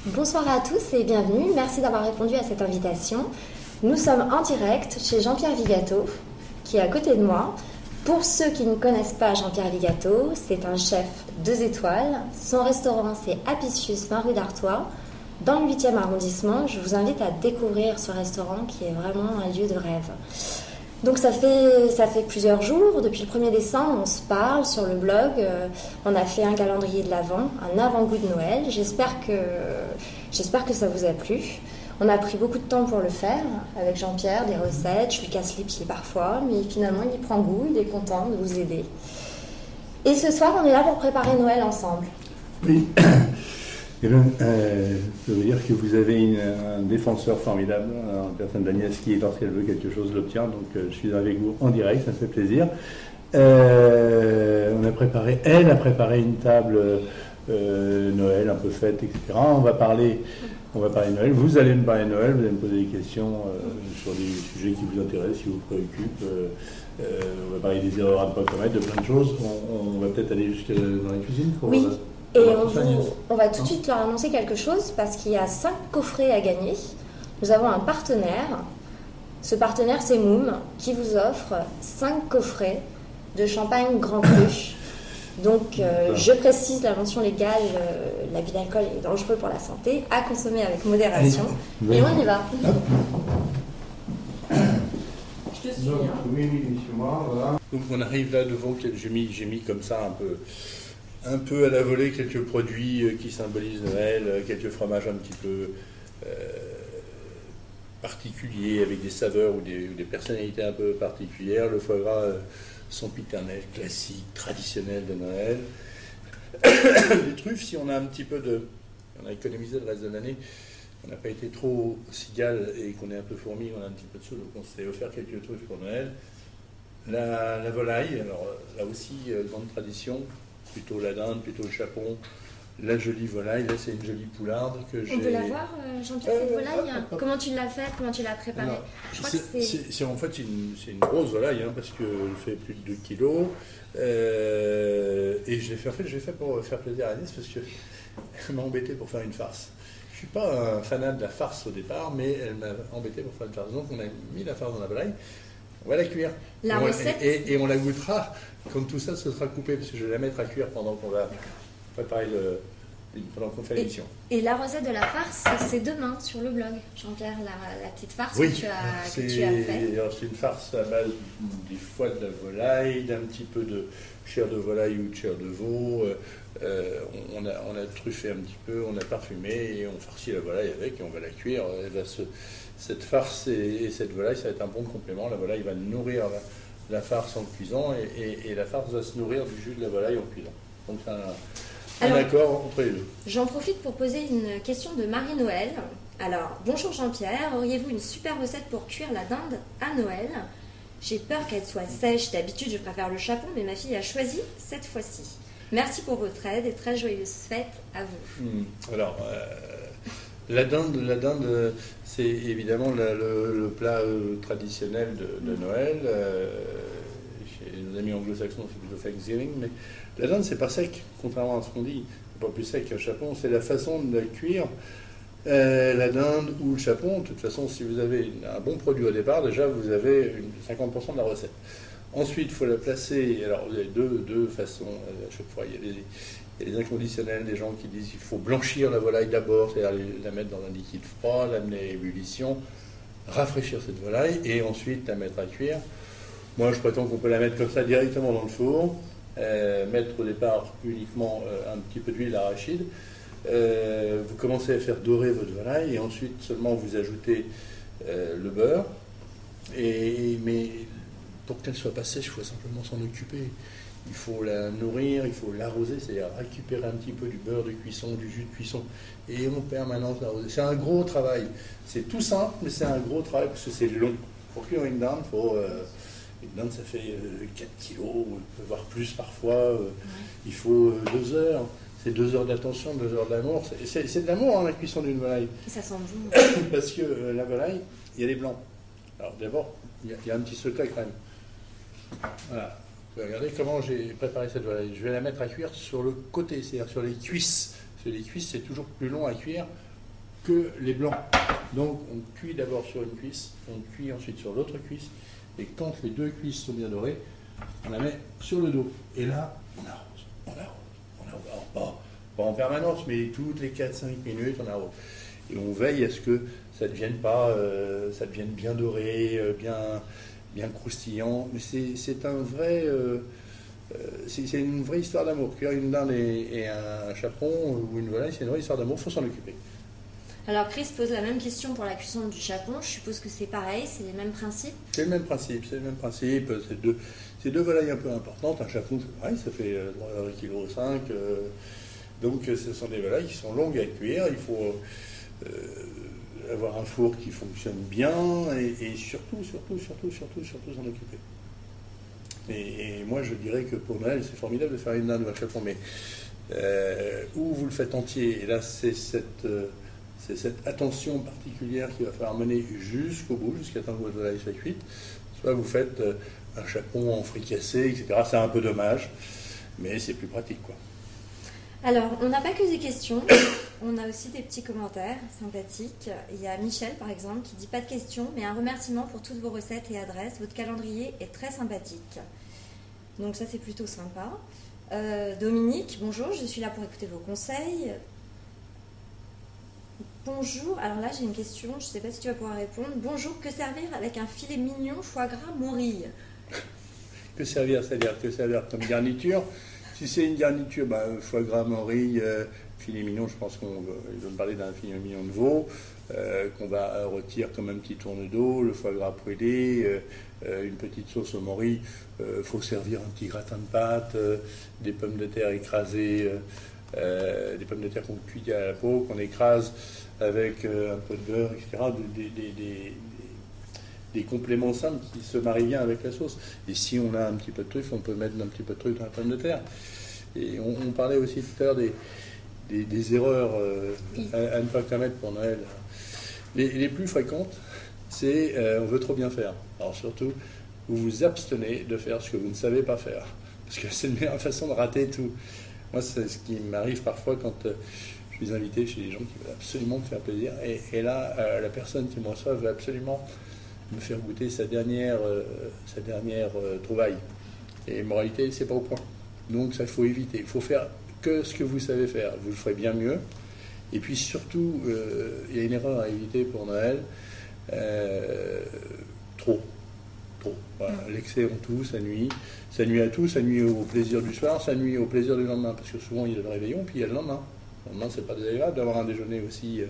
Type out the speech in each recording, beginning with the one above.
Bonsoir à tous et bienvenue. Merci d'avoir répondu à cette invitation. Nous sommes en direct chez Jean-Pierre Vigato, qui est à côté de moi. Pour ceux qui ne connaissent pas Jean-Pierre Vigato, c'est un chef 2 étoiles. Son restaurant, c'est Apicius, 20 rue d'Artois, dans le 8e arrondissement. Je vous invite à découvrir ce restaurant qui est vraiment un lieu de rêve. Donc ça fait plusieurs jours, depuis le 1er décembre, on se parle sur le blog, on a fait un calendrier de l'Avent, un avant-goût de Noël, j'espère que ça vous a plu. On a pris beaucoup de temps pour le faire, avec Jean-Pierre, des recettes, je lui casse les pieds parfois, mais finalement il y prend goût, il est content de vous aider. Et ce soir, on est là pour préparer Noël ensemble. Oui. Eh bien, je veux dire que vous avez un défenseur formidable, en personne d'Agnès qui, lorsqu'elle veut quelque chose, l'obtient. Donc, je suis avec vous en direct, ça me fait plaisir. Elle a préparé une table Noël un peu faite, etc. On va parler Noël. Vous allez me parler Noël, vous allez me poser des questions sur des sujets qui vous intéressent, qui vous préoccupent. On va parler des erreurs à ne pas commettre, de plein de choses. On va peut-être aller jusqu'à dans la cuisine pour... Oui. Et on va tout de suite leur annoncer quelque chose parce qu'il y a 5 coffrets à gagner. Nous avons un partenaire. Ce partenaire, c'est Moum, qui vous offre 5 coffrets de champagne Grand Cru. Donc, je précise la mention légale, l'abus d'alcool est dangereux pour la santé, à consommer avec modération. Allez, et on y va. Je te suis. Donc, oui, sur moi, voilà. Donc, on arrive là devant, j'ai mis comme ça un peu à la volée quelques produits qui symbolisent Noël, quelques fromages un petit peu particuliers, avec des saveurs ou des personnalités un peu particulières. Le foie gras, son piternel classique, traditionnel de Noël. Les truffes, si on a un petit peu on a économisé le reste de l'année, on n'a pas été trop cigale et qu'on est un peu fourmi, on a un petit peu de sous, donc on s'est offert quelques truffes pour Noël. La volaille, alors là aussi, grande tradition. Plutôt la dinde, plutôt le chapon, la jolie volaille. Là, c'est une jolie poularde que j'ai... On peut la voir, Jean-Pierre, cette volaille? Comment tu l'as faite? Comment tu l'as préparée? Je crois que c'est en fait, c'est une grosse volaille, parce qu'elle fait plus de 2 kilos. Et je l'ai fait pour faire plaisir à Agnès, parce qu'elle m'a embêté pour faire une farce. Je ne suis pas un fanat de la farce au départ, mais elle m'a embêté pour faire une farce. Donc, on a mis la farce dans la volaille. On va la cuire. La recette. Et on la goûtera quand tout ça se sera coupé, parce que je vais la mettre à cuire pendant qu'on va préparer pendant qu'on fait l'émission. Et la recette de la farce, c'est demain sur le blog, Jean-Pierre, la petite farce que tu as fait. C'est une farce à base du foie de la volaille, d'un petit peu de chair de volaille ou de chair de veau. On a truffé un petit peu, on a parfumé et on farcit la volaille avec et on va la cuire. Cette farce et cette volaille, ça va être un bon complément. La volaille va nourrir la farce en cuisant et la farce va se nourrir du jus de la volaille en cuisant. Donc c'est un accord entre les deux. J'en profite pour poser une question de Marie-Noël. Alors, bonjour Jean-Pierre, auriez-vous une super recette pour cuire la dinde à Noël? J'ai peur qu'elle soit sèche. D'habitude, je préfère le chapon, mais ma fille a choisi cette fois-ci. Merci pour votre aide et très joyeuses fêtes à vous. Alors, la dinde, c'est évidemment le plat traditionnel de Noël. Chez nos amis anglo-saxons, c'est plutôt Thanksgiving, mais la dinde, c'est pas sec, contrairement à ce qu'on dit. C'est pas plus sec qu'un chapon, c'est la façon de la cuire. La dinde ou le chapon, de toute façon, si vous avez un bon produit au départ, déjà vous avez 50% de la recette. Ensuite, il faut la placer. Alors, vous avez deux façons à chaque fois. Il y a les inconditionnels, des gens qui disent qu'il faut blanchir la volaille d'abord, c'est-à-dire la mettre dans un liquide froid, l'amener à ébullition, rafraîchir cette volaille et ensuite la mettre à cuire. Moi, je prétends qu'on peut la mettre comme ça directement dans le four, mettre au départ uniquement un petit peu d'huile arachide. Vous commencez à faire dorer votre volaille et ensuite seulement vous ajoutez le beurre. Mais pour qu'elle ne soit pas sèche, il faut simplement s'en occuper. Il faut la nourrir, il faut l'arroser, c'est-à-dire récupérer un petit peu du beurre de cuisson, du jus de cuisson, et en permanence l'arroser. C'est un gros travail. C'est tout simple, mais c'est un gros travail parce que c'est long. Pour cuire une dinde, une dinde, ça fait 4 kilos, voire plus parfois. Il faut 2 heures. C'est 2 heures d'attention, 2 heures d'amour. C'est de l'amour, la cuisson d'une volaille. Et ça sent bon. Parce que la volaille, il y a des blancs. Alors d'abord, il y a un petit secret quand même. Voilà. Regardez comment j'ai préparé cette volaille. Je vais la mettre à cuire sur le côté, c'est-à-dire sur les cuisses. Parce que les cuisses, c'est toujours plus long à cuire que les blancs. Donc on cuit d'abord sur une cuisse, on cuit ensuite sur l'autre cuisse, et quand les deux cuisses sont bien dorées, on la met sur le dos. Et là, on arrose. Alors, pas en permanence, mais toutes les 4-5 minutes, on arrose. Et on veille à ce que ça devienne bien doré, bien croustillant. Mais c'est un vrai... c'est une vraie histoire d'amour. Cuire une dinde et un chaperon ou une volaille, c'est une vraie histoire d'amour, il faut s'en occuper. Alors Chris pose la même question pour la cuisson du chaperon. Je suppose que c'est pareil, c'est les mêmes principes. C'est le même principe. C'est deux volailles un peu importantes. Un chaperon, c'est pareil, ça fait 3,5 kg. Donc ce sont des volailles qui sont longues à cuire. Il faut avoir un four qui fonctionne bien et surtout s'en occuper. Et moi je dirais que pour Noël, c'est formidable de faire une dinde ou un chaperon, mais où vous le faites entier, et là c'est cette attention particulière qu'il va falloir mener jusqu'au bout, jusqu'à temps que votre volaille soit cuite. Soit vous faites un chaperon en fricassé, etc. C'est un peu dommage, mais c'est plus pratique, quoi. Alors, on n'a pas que des questions, on a aussi des petits commentaires sympathiques. Il y a Michel, par exemple, qui dit « Pas de questions, mais un remerciement pour toutes vos recettes et adresses. Votre calendrier est très sympathique. » Donc ça, c'est plutôt sympa. Dominique, bonjour, je suis là pour écouter vos conseils. Bonjour, alors là, j'ai une question, je ne sais pas si tu vas pouvoir répondre. Bonjour, que servir avec un filet mignon foie gras morille? Que servir, c'est-à-dire que servir comme garniture? Si c'est une garniture, foie gras, morille, filet mignon, je pense qu'on va me parler d'un filet mignon de veau, qu'on va rôtir comme un petit tourne d'eau, le foie gras poêlé, une petite sauce au morille. Faut servir un petit gratin de pâte, des pommes de terre écrasées, des pommes de terre qu'on cuit à la peau, qu'on écrase avec un peu de beurre, etc. Des compléments simples qui se marient bien avec la sauce. Et si on a un petit peu de truffe, on peut mettre un petit peu de truffe dans la pomme de terre. Et on parlait aussi tout à l'heure des erreurs à ne pas commettre pour Noël. Les plus fréquentes, c'est on veut trop bien faire. Alors surtout, vous vous abstenez de faire ce que vous ne savez pas faire. Parce que c'est la meilleure façon de rater tout. Moi, c'est ce qui m'arrive parfois quand je suis invité chez des gens qui veulent absolument me faire plaisir. Et là, la personne qui me reçoit veut absolument me faire goûter sa dernière trouvaille. Et moralité, c'est pas au point. Donc ça, il faut éviter. Il faut faire que ce que vous savez faire. Vous le ferez bien mieux. Et puis surtout, il y a une erreur à éviter pour Noël. Trop. Voilà. L'excès en tout, ça nuit. Ça nuit à tout, ça nuit au plaisir du soir, ça nuit au plaisir du lendemain. Parce que souvent, il y a le réveillon, puis il y a le lendemain. Le lendemain, c'est pas désagréable d'avoir un déjeuner aussi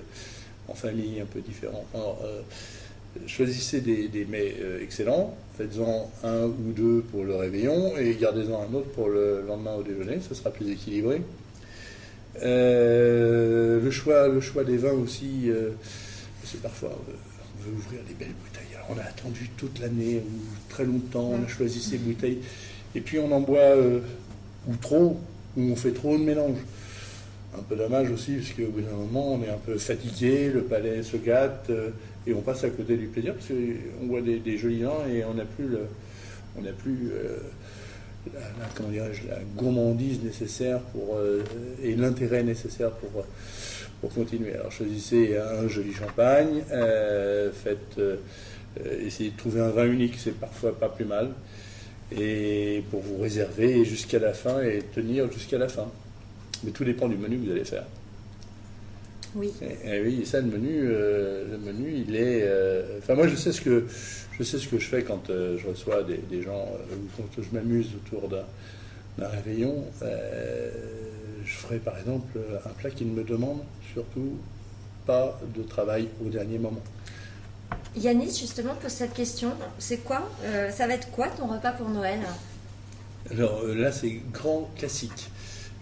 en famille, un peu différent. Alors, choisissez des mets excellents, faites-en un ou deux pour le réveillon et gardez-en un autre pour le lendemain au déjeuner, ce sera plus équilibré. Le choix des vins aussi, c'est parfois on veut ouvrir des belles bouteilles. Alors, on a attendu toute l'année ou très longtemps, on a choisi ces bouteilles et puis on en boit ou trop, ou on fait trop de mélange. Un peu dommage aussi, parce qu'au bout d'un moment, on est un peu fatigué, le palais se gâte, et on passe à côté du plaisir, parce qu'on voit des jolis vins et on n'a plus la gourmandise nécessaire et l'intérêt nécessaire pour continuer. Alors choisissez un joli champagne, essayez de trouver un vin unique, c'est parfois pas plus mal, et pour vous réserver jusqu'à la fin et tenir jusqu'à la fin. Mais tout dépend du menu que vous allez faire. Oui. Et oui, et ça, le menu, il est... Enfin, moi, je sais ce que je fais quand je reçois des gens, ou quand je m'amuse autour d'un réveillon. Je ferai, par exemple, un plat qui ne me demande surtout pas de travail au dernier moment. Yanis, justement, pose cette question. C'est quoi ça va être quoi ton repas pour Noël? Alors là, c'est grand classique.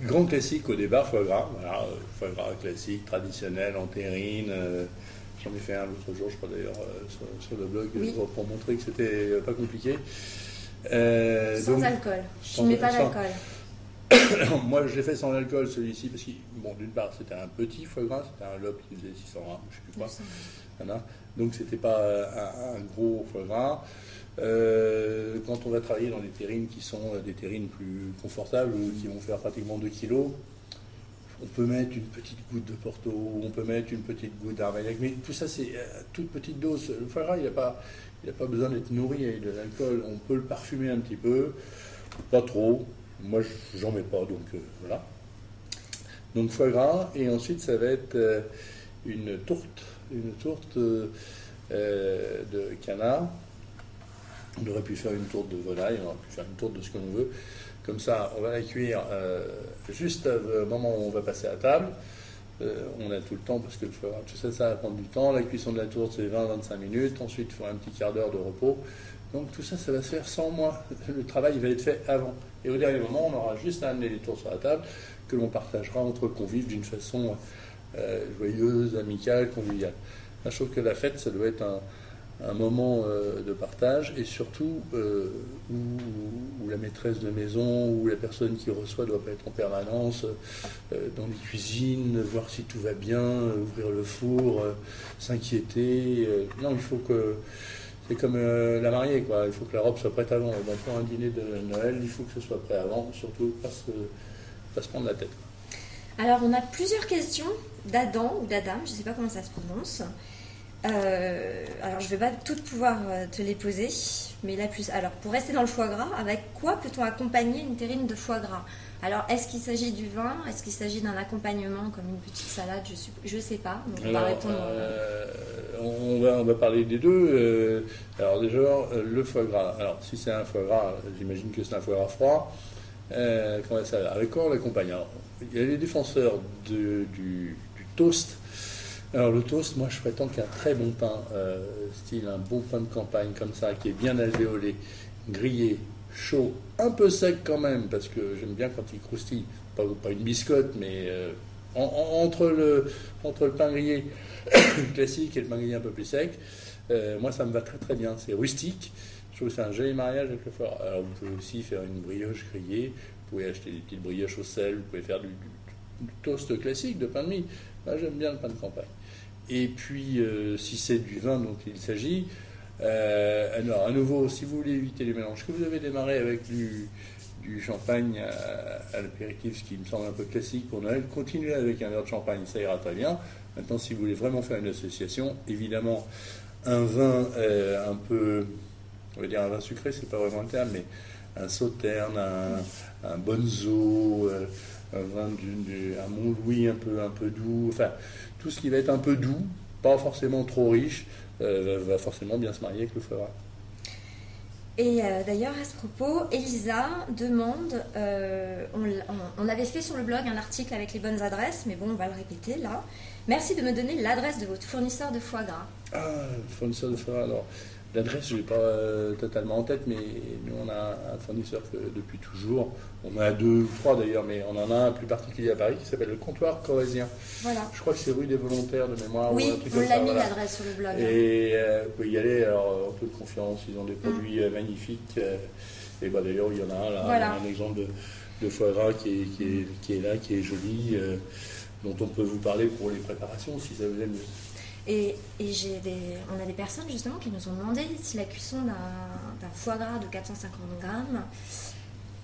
Grand classique au départ, foie gras. Voilà, foie gras classique, traditionnel, en terrine. J'en ai fait un l'autre jour, je crois d'ailleurs, sur le blog, oui, pour montrer que c'était pas compliqué. Sans alcool. Je ne mets pas d'alcool. Moi, je l'ai fait sans alcool, celui-ci, parce que, bon, d'une part, c'était un petit foie gras, c'était un lobe qui faisait 600 grammes, je ne sais plus quoi. Voilà. Donc, c'était pas un gros foie gras. Quand on va travailler dans des terrines qui sont des terrines plus confortables, qui vont faire pratiquement 2 kilos, On peut mettre une petite goutte de Porto, on peut mettre une petite goutte d'Armagnac, mais tout ça c'est à toute petite dose. Le foie gras, il n'a pas besoin d'être nourri avec de l'alcool. On peut le parfumer un petit peu, pas trop. Moi, j'en mets pas, donc voilà. Donc foie gras, et ensuite ça va être une tourte de canard. On aurait pu faire une tourte de volaille, on aurait pu faire une tourte de ce que l'on veut. Comme ça, on va la cuire juste au moment où on va passer à table. On a tout le temps, parce que le foie gras, tout ça, ça va prendre du temps. La cuisson de la tourte, c'est 20-25 minutes. Ensuite, il faut un petit quart d'heure de repos. Donc tout ça, ça va se faire sans moi. Le travail, il va être fait avant. Et au dernier moment, on aura juste à amener les tourtes sur la table, que l'on partagera entre convives d'une façon joyeuse, amicale, conviviale. Là, je trouve que la fête, ça doit être un moment de partage, et surtout où la maîtresse de maison ou la personne qui reçoit doit pas être en permanence dans les cuisines, voir si tout va bien, ouvrir le four, s'inquiéter. Non, il faut que... C'est comme la mariée, quoi. Il faut que la robe soit prête avant. Et donc, pour un dîner de Noël, il faut que ce soit prêt avant, surtout pas se prendre la tête. Alors, on a plusieurs questions d'Adam ou d'Adam, je ne sais pas comment ça se prononce. Alors, je ne vais pas toutes pouvoir te les poser, mais la plus. Alors, pour rester dans le foie gras, avec quoi peut-on accompagner une terrine de foie gras? Alors, est-ce qu'il s'agit du vin? Est-ce qu'il s'agit d'un accompagnement comme une petite salade? Je ne sais pas. Donc, on va répondre. On va parler des deux. Alors, déjà, le foie gras. Alors, si c'est un foie gras, j'imagine que c'est un foie gras froid. Avec quoi on l'accompagne? Alors, il y a les défenseurs du toast. Alors le toast, moi je prétends qu'un très bon pain, style un bon pain de campagne comme ça, qui est bien alvéolé, grillé, chaud, un peu sec quand même, parce que j'aime bien quand il croustille, pas une biscotte, mais entre le pain grillé classique et le pain grillé un peu plus sec, moi ça me va très très bien, c'est rustique. Je trouve que c'est un joli mariage avec le foie gras. Alors vous pouvez aussi faire une brioche grillée, vous pouvez acheter des petites brioches au sel, vous pouvez faire du toast classique de pain de mie. Moi j'aime bien le pain de campagne. Et puis si c'est du vin dont il s'agit, alors à nouveau, si vous voulez éviter les mélanges, que vous avez démarré avec du champagne à l'apéritif, ce qui me semble un peu classique pour Noël, continuez avec un verre de champagne, ça ira très bien. Maintenant, si vous voulez vraiment faire une association, évidemment, un vin un peu... On va dire un vin sucré, c'est pas vraiment le terme, mais un sauterne, un bonzo, un vin un Montlouis un peu doux, enfin tout ce qui va être un peu doux, pas forcément trop riche, va forcément bien se marier avec le foie gras. Et d'ailleurs, à ce propos, Elisa demande, on avait fait sur le blog un article avec les bonnes adresses, mais bon, on va le répéter là. Merci de me donner l'adresse de votre fournisseur de foie gras. Ah, fournisseur de foie gras, alors... L'adresse, je ne l'ai pas totalement en tête, mais nous, on a un fournisseur que depuis toujours, on en a 2 ou 3 d'ailleurs, mais on en a un plus particulier à Paris qui s'appelle le Comptoir Corrésien. Voilà. Je crois que c'est rue des Volontaires de mémoire. Oui, ou un truc on comme l'a ça, mis voilà. l'adresse sur le blog. Et vous pouvez y aller alors, en toute confiance, ils ont des produits magnifiques. Et bah, d'ailleurs, il y en a un là, voilà. Un exemple de foie gras qui est là, qui est joli, dont on peut vous parler pour les préparations si ça vous aime. Et on a des personnes justement qui nous ont demandé si la cuisson d'un foie gras de 450 grammes,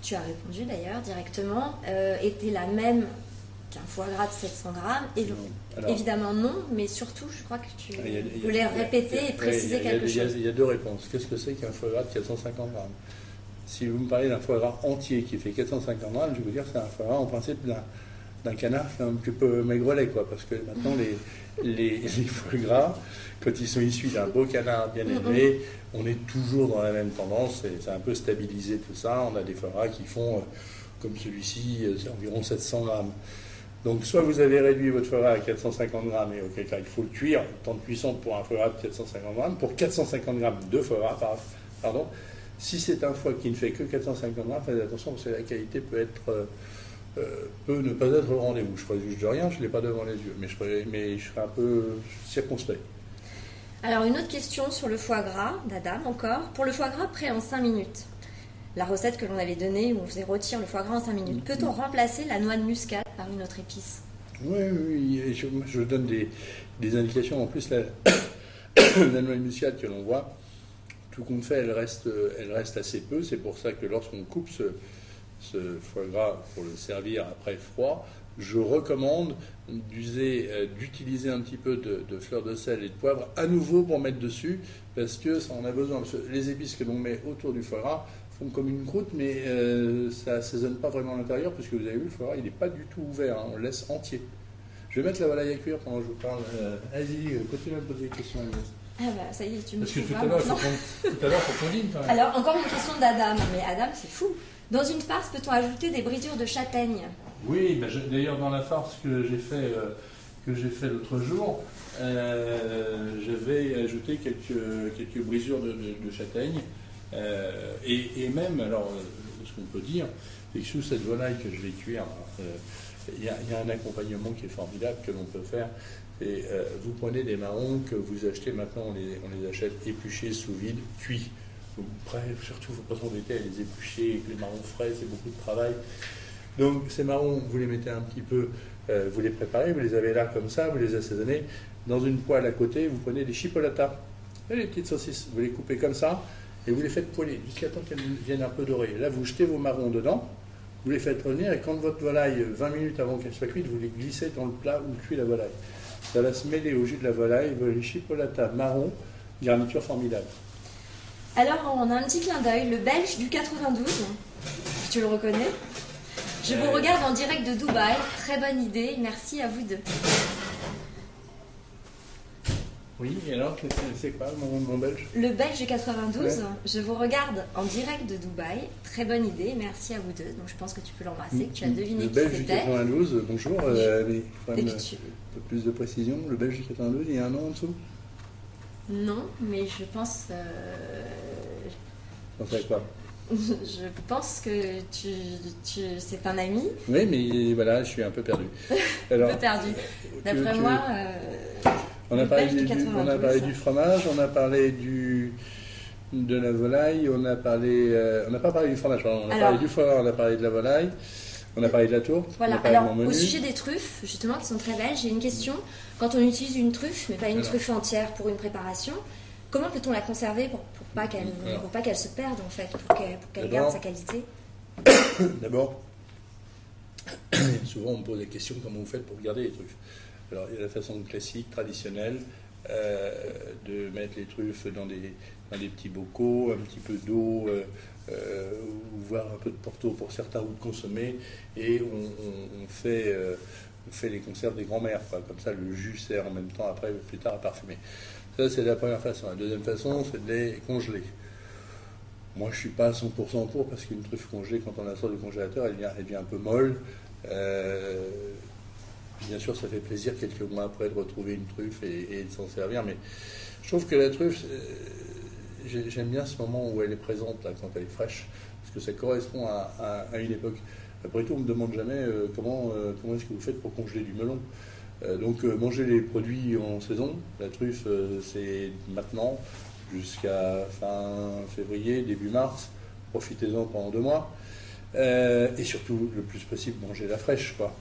tu as répondu d'ailleurs directement, était la même qu'un foie gras de 700 grammes. Évidemment non, mais surtout je crois que tu voulais répéter et préciser quelque chose. Il y a 2 réponses. Qu'est-ce que c'est qu'un foie gras de 450 grammes? Si vous me parlez d'un foie gras entier qui fait 450 grammes, je vais vous dire que c'est un foie gras en principe d'un canard un petit peu maigrelet, quoi, parce que maintenant les foie gras, quand ils sont issus d'un beau canard bien élevé, on est toujours dans la même tendance, c'est un peu stabilisé tout ça. On a des foie gras qui font, comme celui-ci, c'est environ 700 grammes. Donc soit vous avez réduit votre foie gras à 450 grammes, et auquel cas il faut le cuire, temps de cuisson pour un foie gras de 450 grammes, pour 450 grammes de foie gras, pardon. Si c'est un foie qui ne fait que 450 grammes, faites attention parce que la qualité peut ne pas être au rendez-vous. Je ne juge de rien, je ne l'ai pas devant les yeux, mais je serais un peu circonspect. Alors une autre question sur le foie gras, d'Adam encore. Pour le foie gras prêt en 5 minutes, la recette que l'on avait donnée où on faisait rôtir le foie gras en 5 minutes, peut-on remplacer la noix de muscade par une autre épice? Oui, je donne des indications. En plus, la noix de muscade que l'on voit, tout compte fait, elle reste assez peu. C'est pour ça que lorsqu'on coupe ce foie gras pour le servir après froid, je recommande d'utiliser un petit peu de fleur de sel et de poivre à nouveau pour mettre dessus, parce que ça en a besoin. Parce que les épices que l'on met autour du foie gras font comme une croûte, mais ça ne assaisonne pas vraiment à l'intérieur, puisque vous avez vu, le foie gras, il n'est pas du tout ouvert, hein, on le laisse entier. Je vais mettre la volaille à cuire pendant que je vous parle. Vas-y, continue à me poser des questions, Agnès. Ah bah ça y est, tu me Parce que fous tout pas à l'heure, maintenant. faut qu'on dîne quand même. Alors, encore une question d'Adam. Mais Adam, c'est fou. Dans une farce, peut-on ajouter des brisures de châtaigne? Oui, ben d'ailleurs dans la farce que j'ai fait l'autre jour, j'avais ajouté quelques brisures de châtaigne. Et même, alors, ce qu'on peut dire, c'est que sous cette volaille que je vais cuire, il y a un accompagnement qui est formidable que l'on peut faire. Et vous prenez des marrons que vous achetez maintenant, on les achète épluchés, sous vide, cuits. Donc, surtout, il ne faut pas s'embêter à les éplucher avec les marrons frais, c'est beaucoup de travail. Donc ces marrons, vous les mettez un petit peu, vous les préparez, vous les avez là comme ça, vous les assaisonnez. Dans une poêle à côté, vous prenez des chipolatas, les petites saucisses, vous les coupez comme ça, et vous les faites poêler jusqu'à temps qu'elles viennent un peu dorées. Là, vous jetez vos marrons dedans, vous les faites revenir, et quand votre volaille, 20 minutes avant qu'elle soit cuite, vous les glissez dans le plat où cuit la volaille. Ça va se mêler au jus de la volaille, les chipolatas marron, garniture formidable. Alors, on a un petit clin d'œil, le Belge du 92, tu le reconnais? Je vous regarde en direct de Dubaï, très bonne idée, merci à vous deux. Oui, et alors, c'est quoi mon belge? Le Belge du 92, ouais. Je vous regarde en direct de Dubaï, très bonne idée, merci à vous deux. Donc je pense que tu peux l'embrasser, que tu as deviné qui c'était. Le Belge du 92, bonjour, mais quand même, tu... un peu plus de précision. Le Belge du 92, il y a un nom en dessous? Non, mais je pense... Vous pensez à quoi? Je pense que c'est un ami. Oui, mais voilà, je suis un peu perdu. Alors, un peu perdu. D'après moi, on a parlé du fromage, on a parlé de la volaille, on n'a pas parlé du fromage, on a parlé du foie, on a parlé de la volaille, on a parlé de la tourte. Voilà, alors au sujet des truffes, justement, qui sont très belles, j'ai une question. Quand on utilise une truffe, mais pas une truffe entière pour une préparation, comment peut-on la conserver pour pas qu'elle se perde en fait, pour qu'elle garde sa qualité? D'abord, souvent on me pose des questions, comment vous faites pour garder les truffes? Alors il y a la façon classique, traditionnelle, de mettre les truffes dans des petits bocaux, un petit peu d'eau, voire un peu de porto pour certains, ou de consommer, et on fait les conserves des grands-mères, comme ça le jus sert en même temps après, plus tard à parfumer. Ça, c'est la première façon. La deuxième façon, c'est de les congeler. Moi, je ne suis pas à 100% pour, parce qu'une truffe congelée, quand on la sort du congélateur, elle devient un peu molle. Bien sûr, ça fait plaisir quelques mois après de retrouver une truffe et de s'en servir, mais je trouve que la truffe, j'aime bien ce moment où elle est présente, là, quand elle est fraîche, parce que ça correspond à une époque. Après tout, on ne me demande jamais comment est-ce que vous faites pour congeler du melon. Donc manger les produits en saison, la truffe c'est maintenant jusqu'à fin février, début mars, profitez-en pendant 2 mois, et surtout le plus possible manger la fraîche, quoi.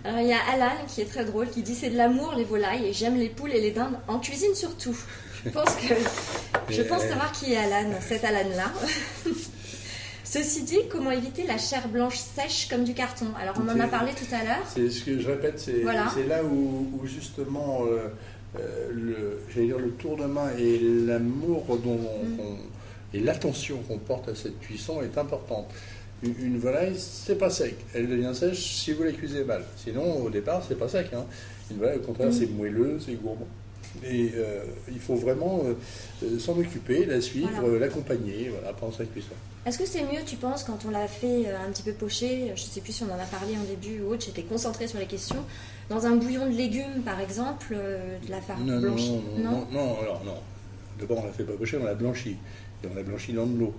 Alors il y a Alan qui est très drôle, qui dit c'est de l'amour les volailles et j'aime les poules et les dindes, en cuisine surtout. Je pense savoir qui est Alan, cet Alan-là. Ceci dit, comment éviter la chair blanche sèche comme du carton? Alors on en a parlé tout à l'heure. C'est ce que je répète, c'est là où justement le tour de main et l'amour et l'attention qu'on porte à cette cuisson est importante. Une volaille, c'est pas sec. Elle devient sèche si vous la cuisez mal. Sinon, au départ, c'est pas sec. Hein. Une volaille, au contraire, c'est moelleux, c'est gourmand. Et il faut vraiment s'en occuper, la suivre, l'accompagner pendant sa cuisson. Est-ce que c'est mieux, tu penses, quand on l'a fait un petit peu poché, je ne sais plus si on en a parlé en début ou autre, j'étais concentrée sur les questions, dans un bouillon de légumes, par exemple, de la farine blanchie? Non. D'abord, on ne la fait pas pocher, on la blanchit. Et on la blanchit dans de l'eau.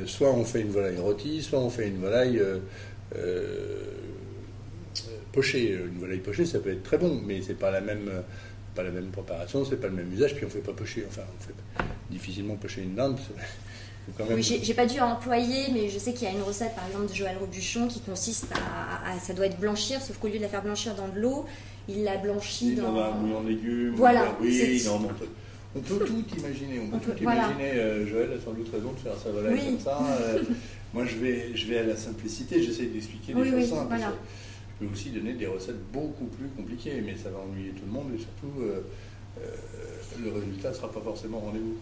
Soit on fait une volaille rôtie, soit on fait une volaille pochée. Une volaille pochée, ça peut être très bon, mais c'est pas la même préparation, c'est pas le même usage, puis on fait pas pocher. Enfin, on fait difficilement pocher une dinde. Quand même... Oui, j'ai pas dû employer, mais je sais qu'il y a une recette, par exemple, de Joël Robuchon qui consiste à ça doit être blanchir, sauf qu'au lieu de la faire blanchir dans de l'eau, il la blanchit dans un bouillon de légumes. Voilà. On peut tout imaginer. Joël a sans doute raison de faire sa volaille comme ça. Moi, je vais à la simplicité, j'essaie d'expliquer des choses simples. Voilà. Je peux aussi donner des recettes beaucoup plus compliquées, mais ça va ennuyer tout le monde et surtout, le résultat ne sera pas forcément au rendez-vous.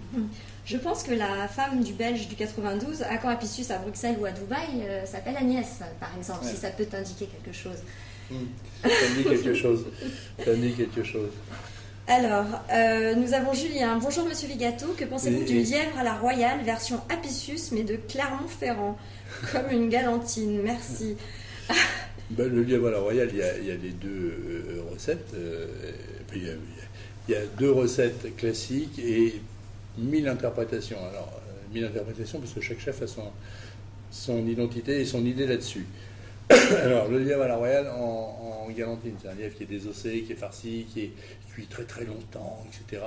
Je pense que la femme du Belge du 92, à Campus à Bruxelles ou à Dubaï, s'appelle Agnès, par exemple, si ça peut t'indiquer quelque chose. Ça me dit quelque chose. Ça me dit quelque chose. Alors, nous avons Julien. Bonjour Monsieur Vigato, que pensez-vous du lièvre à la royale, version Apicius, mais de Clermont-Ferrand, comme une galantine? Merci. Le lièvre à la royale, il y a les deux recettes. Il y a deux recettes classiques et 1000 interprétations. Alors, 1000 interprétations parce que chaque chef a son identité et son idée là-dessus. Alors, le lièvre à la royale en galantine, c'est un lièvre qui est désossé, qui est farci, qui est cuit très très longtemps, etc.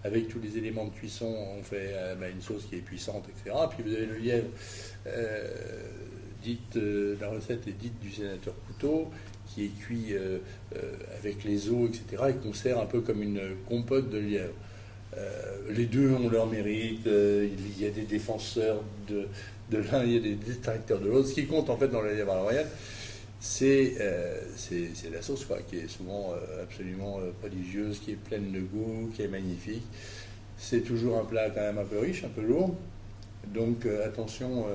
Avec tous les éléments de cuisson, on fait une sauce qui est puissante, etc. Puis vous avez le lièvre, la recette est dite du sénateur Couteau, qui est cuit avec les os, etc. et qu'on sert un peu comme une compote de lièvre. Les deux ont leur mérite, il y a des défenseurs de l'un, il y a des détracteurs de l'autre. Ce qui compte en fait dans le lièvre à la royale, c'est la sauce, quoi, qui est souvent absolument prodigieuse, qui est pleine de goût, qui est magnifique. C'est toujours un plat quand même un peu riche, un peu lourd. Donc attention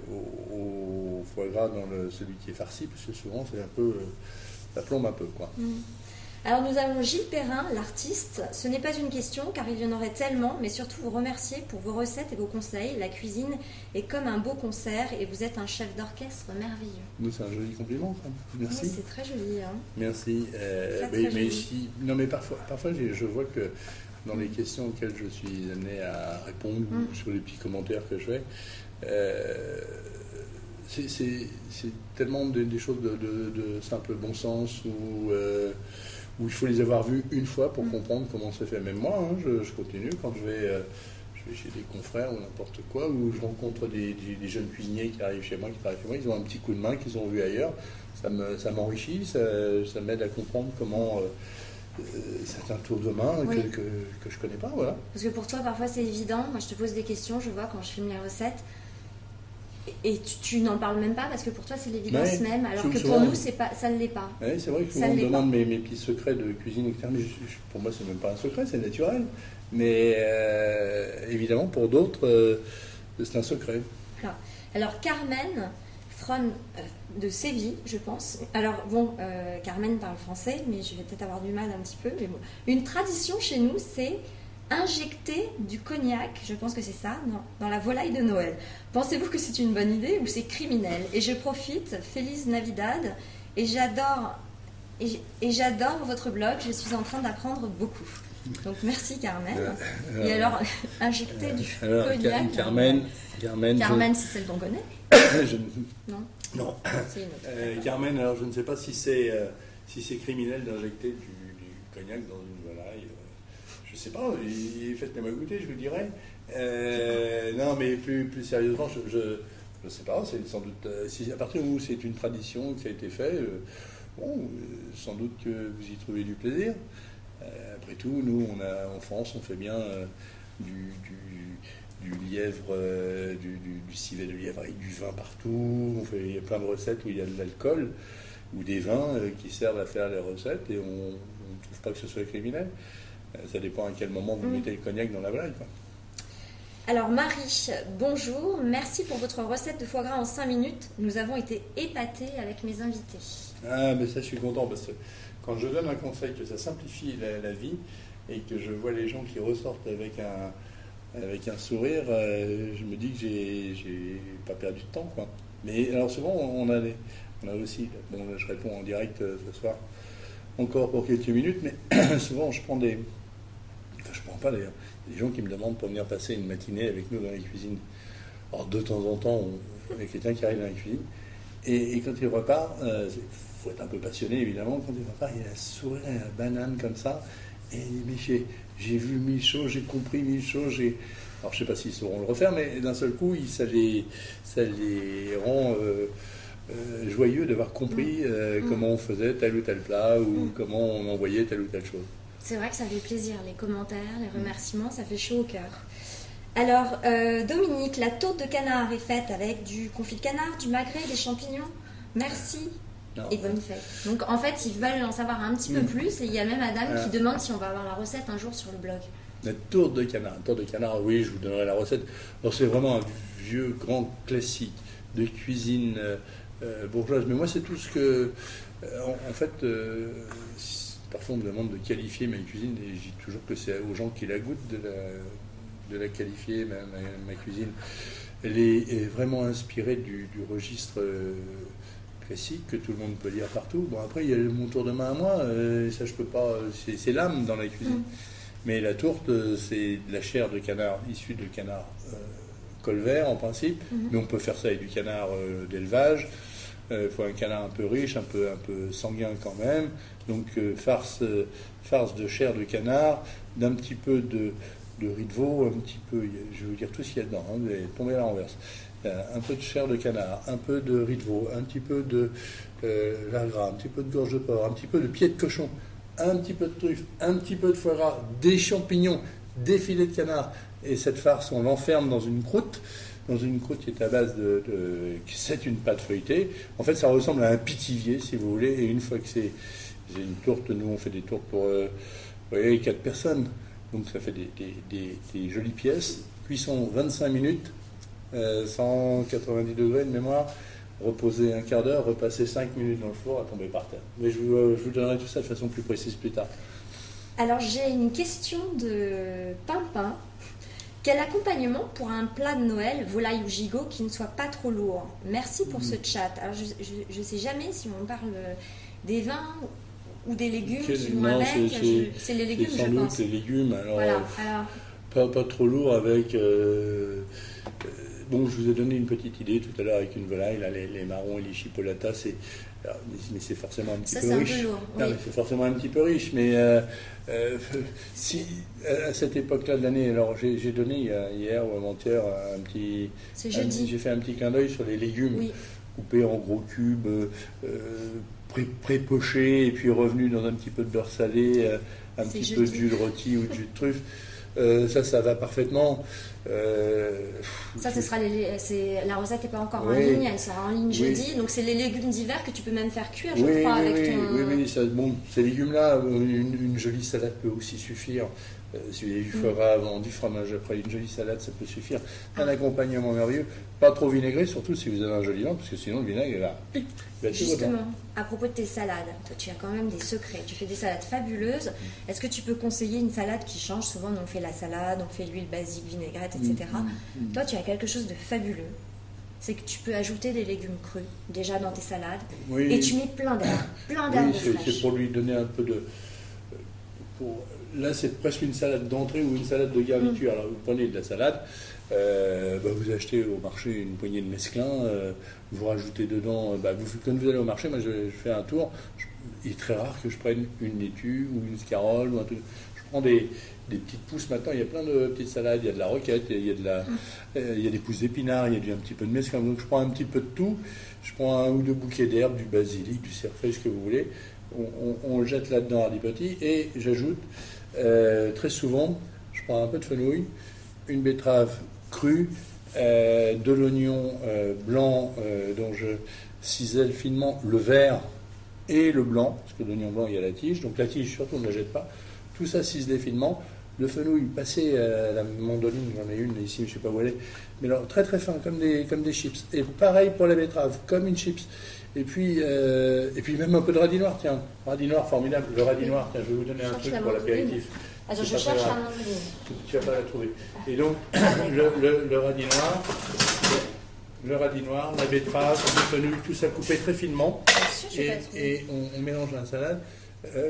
au foie gras dans celui qui est farci, parce que souvent c'est un peu, ça plombe un peu, quoi. Alors nous avons Gilles Perrin, l'artiste. Ce n'est pas une question car il y en aurait tellement, mais surtout vous remercier pour vos recettes et vos conseils. La cuisine est comme un beau concert et vous êtes un chef d'orchestre merveilleux. Nous, c'est un joli compliment, ça. Merci. Oui, c'est très joli. Hein. Merci. Très joli. Mais parfois je vois que dans les questions auxquelles je suis amené à répondre ou sur les petits commentaires que je fais, c'est tellement des choses de simple bon sens où il faut les avoir vues une fois pour comprendre comment c'est fait. Même moi, je continue quand je vais chez des confrères ou n'importe quoi, où je rencontre des jeunes cuisiniers qui arrivent chez moi, ils ont un petit coup de main qu'ils ont vu ailleurs. Ça m'enrichit, ça m'aide à comprendre comment c'est un tour de main que je connais pas. Voilà. Parce que pour toi, parfois, c'est évident. Moi, je te pose des questions, je vois quand je filme les recettes. Et tu n'en parles même pas parce que pour toi c'est l'évidence même, alors que pour nous ça ne l'est pas. Oui, c'est vrai que souvent on me demande mes petits secrets de cuisine, etc. Mais pour moi c'est même pas un secret, c'est naturel. Mais évidemment pour d'autres c'est un secret. Alors Carmen de Séville, je pense. Alors bon, Carmen parle français, mais je vais peut-être avoir du mal un petit peu. Mais bon. Une tradition chez nous, c'est injecter du cognac, je pense que c'est ça, dans la volaille de Noël. Pensez-vous que c'est une bonne idée ou c'est criminel? Et je profite, Feliz Navidad, et j'adore votre blog, je suis en train d'apprendre beaucoup. Donc merci Carmen. Et alors, injecter du cognac. Carmen, c'est celle qu'on connaît? Non. C'est une autre. Carmen, alors je ne sais pas si c'est criminel d'injecter du cognac dans une volaille. Je sais pas, faites-moi goûter, je vous dirai. Non, mais plus sérieusement, je sais pas, c'est sans doute, à partir où c'est une tradition que ça a été fait, sans doute que vous y trouvez du plaisir. Après tout, nous, en France, on fait bien du lièvre, du civet de lièvre avec du vin partout. Il y a plein de recettes où il y a de l'alcool ou des vins qui servent à faire les recettes et on ne trouve pas que ce soit criminel. Ça dépend à quel moment vous mettez le cognac dans la volaille, quoi. Alors Marie, bonjour, merci pour votre recette de foie gras en 5 minutes. Nous avons été épatés avec mes invités. Ah, mais ça je suis content parce que quand je donne un conseil que ça simplifie la vie et que je vois les gens qui ressortent avec un sourire, je me dis que j'ai pas perdu de temps, quoi. Mais alors souvent on a aussi, bon là, je réponds en direct ce soir encore pour quelques minutes, mais souvent je prends je prends pas d'ailleurs, il y a des gens qui me demandent pour venir passer une matinée avec nous dans les cuisines. Alors de temps en temps, il y a quelqu'un qui arrive dans la cuisine, et quand il repart, il faut être un peu passionné évidemment, quand il repart, il a un sourire, une banane comme ça, et il dit mais j'ai vu 1000 choses, j'ai compris 1000 choses, alors je sais pas s'ils sauront le refaire, mais d'un seul coup, ça les rend joyeux d'avoir compris comment on faisait tel ou tel plat ou comment on envoyait telle ou telle chose. C'est vrai que ça fait plaisir, les commentaires, les remerciements, ça fait chaud au cœur. Alors, Dominique, la tourte de canard est faite avec du confit de canard, du magret, des champignons. Merci et bonne fête. Donc, en fait, ils veulent en savoir un petit peu plus. Et il y a même Adam qui demande si on va avoir la recette un jour sur le blog. La tourte de canard, oui, je vous donnerai la recette. Alors, c'est vraiment un vieux, grand classique de cuisine bourgeoise. Mais moi, c'est tout ce que... en fait, parfois, on me demande de qualifier ma cuisine. Et je dis toujours que c'est aux gens qui la goûtent de la qualifier, ma cuisine. Elle est vraiment inspirée du registre classique que tout le monde peut lire partout. Bon, après, il y a mon tour de main à moi, ça je peux pas, c'est l'âme dans la cuisine. Mais la tourte, c'est de la chair de canard issue de canard colvert en principe, mais on peut faire ça avec du canard d'élevage. Il faut un canard un peu riche, un peu sanguin quand même. Donc farce de chair de canard, d'un petit peu de riz de veau, un petit peu, je vais vous dire tout ce qu'il y a dedans, vous allez tomber à la renverse. Un peu de chair de canard, un peu de riz de veau, un petit peu de vin gras, un petit peu de gorge de porc, un petit peu de pied de cochon, un petit peu de truffe, un petit peu de foie gras, des champignons, des filets de canard. Et cette farce, on l'enferme dans une croûte qui est à base c'est une pâte feuilletée. En fait, ça ressemble à un pitivier, si vous voulez. Et une fois que c'est une tourte, nous, on fait des tourtes pour 4 personnes. Donc, ça fait des jolies pièces. Cuisson 25 minutes, 190 degrés de mémoire. Reposer un quart d'heure, repasser 5 minutes dans le four, à tomber par terre. Mais je vous donnerai tout ça de façon plus précise plus tard. Alors, j'ai une question de Pimpin. Quel accompagnement pour un plat de Noël, volaille ou gigot, qui ne soit pas trop lourd? Merci pour ce chat. Alors, je ne sais jamais si on parle des vins ou des légumes qui vont avec. C'est les légumes, je pense. C'est les légumes. Alors, voilà. Pas trop lourd avec... Bon, je vous ai donné une petite idée tout à l'heure avec une volaille, là, les marrons et les chipolatas, mais c'est forcément un petit peu riche. Un peu lourd, oui. Non, mais c'est forcément un petit peu riche, mais si à cette époque-là de l'année, alors j'ai donné hier ou avant-hier un petit... C'est jeudi. J'ai fait un petit clin d'œil sur les légumes coupés en gros cubes, pré-pochés, et puis revenus dans un petit peu de beurre salé, un petit peu de jus de rôti ou de jus de truffe. Ça va parfaitement. Ça, ce sera la recette n'est pas encore en ligne, elle sera en ligne jeudi. Donc, c'est les légumes d'hiver que tu peux même faire cuire, je crois, avec ton... Ces légumes-là, une jolie salade peut aussi suffire. Si vous avez du foie gras avant, du fromage après, une jolie salade, ça peut suffire. Un accompagnement merveilleux, pas trop vinaigré, surtout si vous avez un joli vin, parce que sinon le vinaigre il va Justement, à propos de tes salades, toi tu as quand même des secrets, tu fais des salades fabuleuses. Est-ce que tu peux conseiller une salade qui change? Souvent on fait la salade, on fait l'huile basique, vinaigrette, etc. Toi tu as quelque chose de fabuleux, c'est que tu peux ajouter des légumes crus déjà dans tes salades, et tu mets plein d'herbes fraîches. C'est pour lui donner un peu de... Là, c'est presque une salade d'entrée ou une salade de garniture. Alors, vous prenez de la salade, vous achetez au marché une poignée de mesclun, vous rajoutez dedans... quand vous allez au marché, moi, je fais un tour. Il est très rare que je prenne une laitue ou une scarole ou un truc. Je prends des petites pousses. Maintenant, il y a plein de petites salades. Il y a de la roquette, il y a des pousses d'épinards, il y a un petit peu de mesclun. Donc, je prends un petit peu de tout. Je prends 1 ou 2 bouquets d'herbes, du basilic, du cerfeuil, ce que vous voulez. On le jette là-dedans à petit et j'ajoute... très souvent, je prends un peu de fenouil, une betterave crue, de l'oignon blanc dont je cisèle finement le vert et le blanc, parce que l'oignon blanc il y a la tige, donc la tige surtout on ne la jette pas, tout ça ciselé finement, le fenouil passé à la mandoline, j'en ai une ici, je ne sais pas où elle est, mais alors très très fin, comme des chips, et pareil pour la betterave, comme une chips. Et puis même un peu de radis noir, tiens. Radis noir, formidable. Le radis noir, tiens, je vais vous donner un truc pour l'apéritif. Attends, je cherche la mandoline. Tu vas pas la trouver. Et donc, le radis noir, la betterave, le fenouil, tout ça coupé très finement. Et on mélange la salade.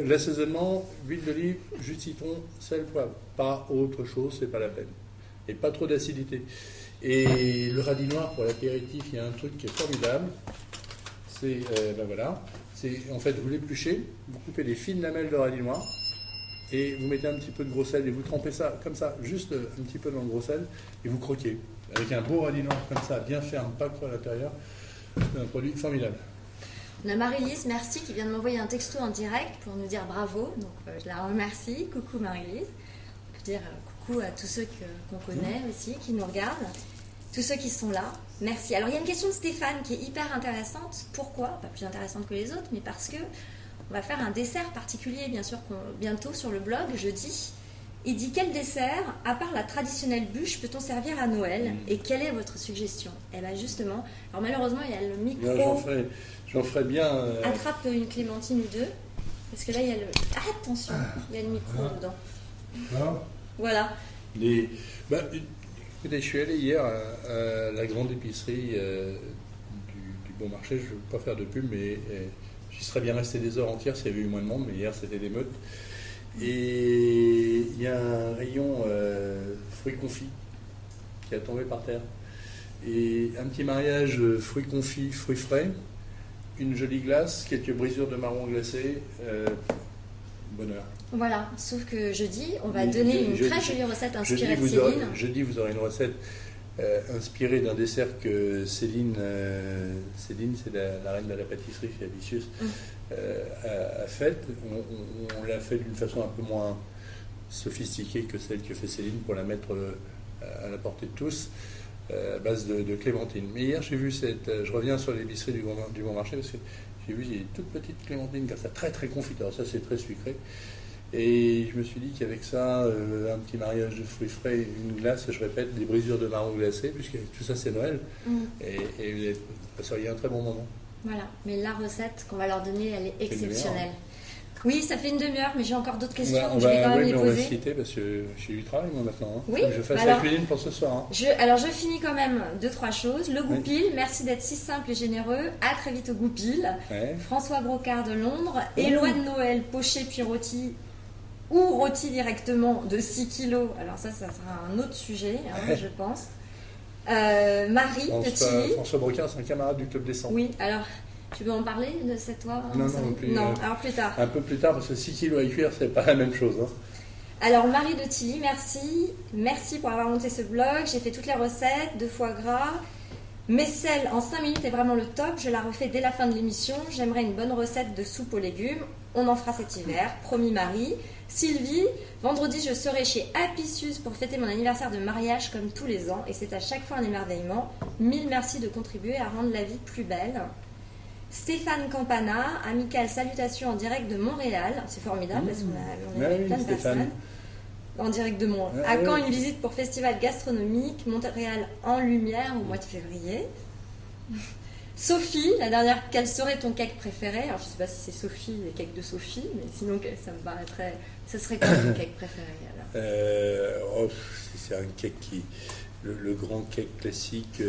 L'assaisonnement, huile d'olive, jus de citron, sel, poivre. Pas autre chose, c'est pas la peine. Et pas trop d'acidité. Et le radis noir, pour l'apéritif, il y a un truc qui est formidable. C'est, en fait, vous l'épluchez, vous coupez des fines lamelles de radis noir et vous mettez un petit peu de gros sel et vous trempez ça comme ça, juste un petit peu dans le gros sel et vous croquez. Avec un beau radis noir comme ça, bien ferme, pas creux à l'intérieur, c'est un produit formidable. On a Marie-Lise, merci, qui vient de m'envoyer un texto en direct pour nous dire bravo, donc je la remercie. Coucou Marie-Lise, on peut dire coucou à tous ceux qu'on connaît aussi, qui nous regardent, tous ceux qui sont là. Merci. Alors il y a une question de Stéphane qui est hyper intéressante. Pourquoi? Pas plus intéressante que les autres, mais parce que on va faire un dessert particulier, bien sûr, bientôt sur le blog, jeudi. Il dit: quel dessert, à part la traditionnelle bûche, peut-on servir à Noël? Et quelle est votre suggestion? Eh bien justement, alors malheureusement il y a le micro. J'en ferai bien. Attrape une clémentine ou deux, parce que là il y a le. Ah, attention, il y a le micro dedans. Non. Voilà. Écoutez, je suis allé hier à la grande épicerie du Bon Marché. Je ne veux pas faire de pub, mais j'y serais bien resté des heures entières s'il y avait eu moins de monde, mais hier c'était des meutes. Et il y a un rayon fruits confits qui a tombé par terre. Et un petit mariage fruits confits, fruits frais, une jolie glace, quelques brisures de marron glacé, bonheur. Voilà, sauf que jeudi, on va donner une très jolie recette inspirée de Céline. Jeudi, vous aurez une recette inspirée d'un dessert que Céline, c'est la reine de la pâtisserie chez Avicius, a faite. On l'a fait d'une façon un peu moins sophistiquée que celle que fait Céline pour la mettre à la portée de tous, à base de clémentine. Mais hier, j'ai vu je reviens sur l'épicerie du Bon Marché parce que j'ai vu une toute petite clémentine comme ça, très très confite. Alors ça, c'est très sucré. Et je me suis dit qu'avec ça, un petit mariage de fruits frais, une glace, je répète, des brisures de marron glacé, puisque tout ça c'est Noël, et vous passeriez un très bon moment. Voilà, mais la recette qu'on va leur donner, elle est exceptionnelle. Oui, ça fait une demi-heure, mais j'ai encore d'autres questions, donc je vais quand même les poser. On va citer, parce que j'ai du travail moi maintenant. Hein. Oui, je fasse la cuisine pour ce soir. Hein. Alors je finis quand même 2-3 choses. Le goupil, merci d'être si simple et généreux. À très vite au goupil. Ouais. François Brocard de Londres. Éloigne Noël, poché puis rôti. Ou rôti directement de 6 kilos. Alors ça sera un autre sujet, hein, je pense. Marie de Tilly. François Brocard, c'est un camarade du Club des 100. Oui, alors, tu veux en parler de cette toi? Non, alors plus tard. Un peu plus tard, parce que 6 kilos à cuire, c'est pas la même chose. Hein. Alors, Marie de Tilly, merci. Merci pour avoir monté ce blog. J'ai fait toutes les recettes de foie gras. Mais celle en 5 minutes est vraiment le top. Je la refais dès la fin de l'émission. J'aimerais une bonne recette de soupe aux légumes. On en fera cet hiver. Promis, Marie. Sylvie, vendredi, je serai chez Apicius pour fêter mon anniversaire de mariage comme tous les ans. Et c'est à chaque fois un émerveillement. 1000 merci de contribuer à rendre la vie plus belle. Stéphane Campana, amical salutations en direct de Montréal. C'est formidable parce qu'on a plein de personnes. En direct de Montréal. À quand une visite pour festival gastronomique Montréal en lumière au mois de février. Sophie, la dernière, quel serait ton cake préféré? Alors je ne sais pas si c'est Sophie, les cakes de Sophie, mais sinon ça me paraîtrait. Ce serait quoi ton cake préféré alors? C'est un cake le grand cake classique,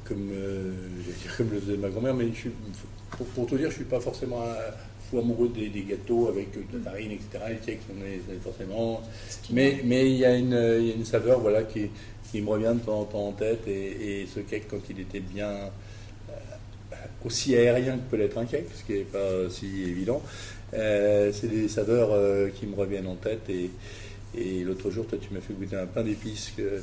comme le faisait ma grand-mère, mais pour tout dire, je ne suis pas forcément fou amoureux des gâteaux avec de la farine, etc. Les cakes, on est forcément. Mais il y a une saveur, voilà, qui me revient de temps en temps en tête, et ce cake, quand il était bien aussi aérien que peut l'être un cake, ce qui n'est pas si évident, c'est des saveurs qui me reviennent en tête, et l'autre jour, toi, tu m'as fait goûter un pain d'épices que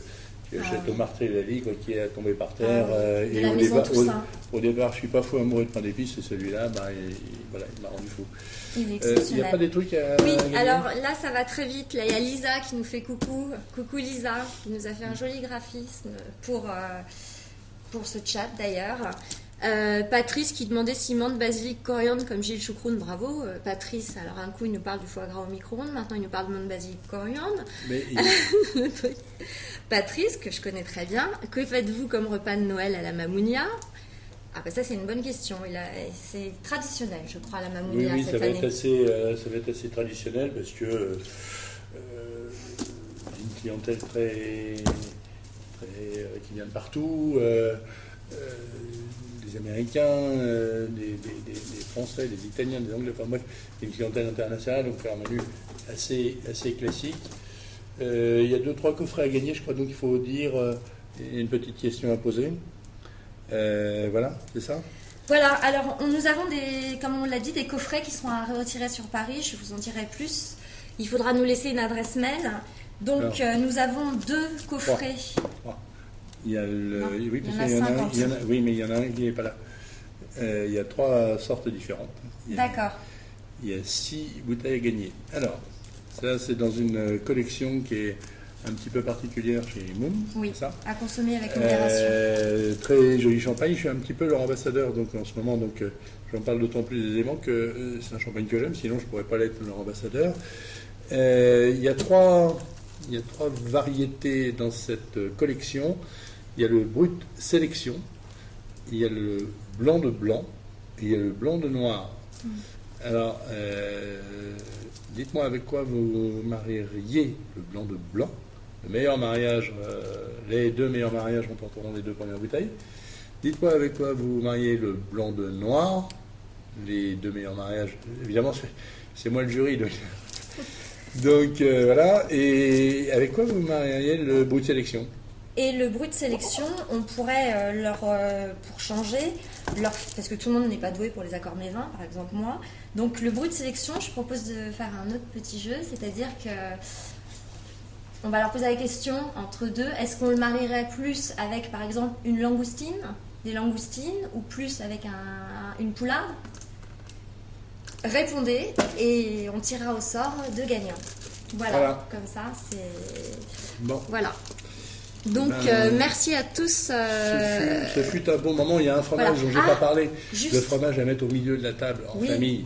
j'achète au marché de la vie, qui est tombé par terre, et au départ, je ne suis pas fou amoureux de pain d'épices, et celui-là, il m'a rendu fou. Il n'y a pas des trucs à gagner? Alors là ça va très vite. Là il y a Lisa qui nous fait coucou. Coucou Lisa, qui nous a fait un joli graphisme pour ce chat d'ailleurs. Patrice qui demandait ciment de basilic coriandre comme Gilles Choucroune, bravo. Patrice, alors un coup il nous parle du foie gras au micro-ondes, maintenant il nous parle de menthe basilic coriandre. Patrice, que je connais très bien, que faites-vous comme repas de Noël à la Mamounia? Ah ben ça c'est une bonne question. C'est traditionnel, je crois, à la Mamounia cette année. Ça va être assez traditionnel parce que une clientèle qui vient de partout, des Américains, des Français, des Italiens, des Anglais, enfin bref, une clientèle internationale, donc faire un menu assez classique. Il y a 2-3 coffrets à gagner, je crois, donc il faut dire une petite question à poser. Voilà, c'est ça? Voilà, alors nous avons comme on l'a dit, des coffrets qui seront à retirer sur Paris, je vous en dirai plus. Il faudra nous laisser une adresse mail. Donc nous avons 2 coffrets. Il y a oui, mais il y en a un qui n'est pas là. Il y a 3 sortes différentes. D'accord. Il y a 6 bouteilles à gagner. Alors, Ça, c'est dans une collection qui est un petit peu particulière chez Moon. Oui, ça à consommer avec modération. Très joli champagne. Je suis un petit peu leur ambassadeur donc, en ce moment. Donc, j'en parle d'autant plus aisément que c'est un champagne que j'aime. Sinon, je ne pourrais pas l'être leur ambassadeur. Il y a trois variétés dans cette collection. Il y a le Brut Sélection, il y a le blanc de blanc et il y a le blanc de noir. Alors, dites-moi avec quoi vous marieriez le blanc de blanc. Le meilleur mariage, les deux meilleurs mariages remporteront les deux premières bouteilles. Dites-moi avec quoi vous mariez le blanc de noir. Les deux meilleurs mariages, évidemment, c'est moi le jury. Donc voilà. Et avec quoi vous marieriez le Brut Sélection? Et le Brut Sélection, on pourrait pour changer, parce que tout le monde n'est pas doué pour les accords mévins, par exemple moi. Donc le Brut Sélection, je propose de faire un autre petit jeu, c'est-à-dire que on va leur poser la question entre deux. Est-ce qu'on le marierait plus avec, par exemple, une langoustine, des langoustines, ou plus avec une poularde? Répondez et on tirera au sort deux gagnants. Voilà. Comme ça, c'est... Bon. Voilà. Donc, merci à tous. Ce fut un bon moment. Il y a un fromage dont je n'ai pas parlé. Le fromage à mettre au milieu de la table en famille.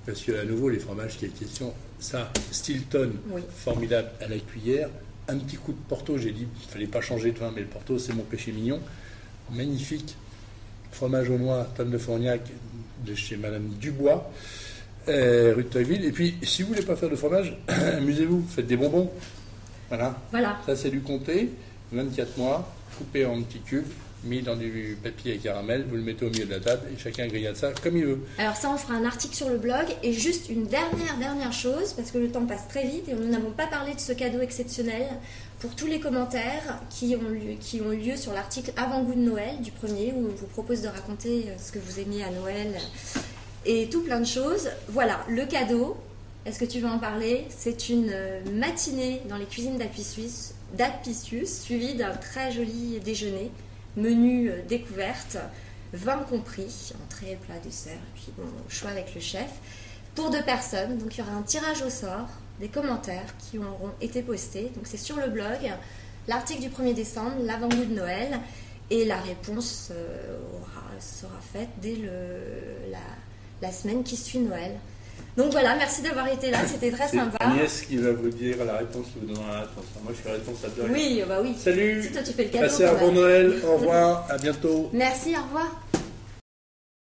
Parce que, à nouveau, les fromages qui est question, ça, Stilton, formidable à la cuillère. Un petit coup de Porto, j'ai dit, il ne fallait pas changer de vin, mais le Porto, c'est mon péché mignon. Magnifique. Fromage au noix, tonne de Fourniac, de chez Madame Dubois, rue de Tailleville. Et puis, si vous ne voulez pas faire de fromage, amusez-vous, faites des bonbons. Voilà. Ça, c'est du comté. 24 mois, coupé en petits cubes, mis dans du papier à caramel, vous le mettez au milieu de la table et chacun grillade ça comme il veut. Alors ça, on fera un article sur le blog. Et juste une dernière chose, parce que le temps passe très vite et nous n'avons pas parlé de ce cadeau exceptionnel pour tous les commentaires qui ont lieu sur l'article Avant-goût de Noël du premier, où on vous propose de raconter ce que vous aimiez à Noël et tout plein de choses. Voilà, le cadeau, est-ce que tu veux en parler? C'est une matinée dans les cuisines d'Apicius, suivi d'un très joli déjeuner, menu découverte, vin compris, entrée, plat, dessert, et puis bon, choix avec le chef, pour 2 personnes. Donc il y aura un tirage au sort, des commentaires qui auront été postés. Donc c'est sur le blog, l'article du 1er décembre, l'avant-goût de Noël, et la réponse sera faite dès la semaine qui suit Noël. Donc voilà, merci d'avoir été là, c'était très sympa. C'est Agnès qui va vous dire la réponse qui vous donnera la réponse. Moi, je suis responsable de rien. Oui, bah oui. Salut. Si toi tu fais le cadeau. Passez un bon Noël, au revoir, à bientôt. Merci, au revoir.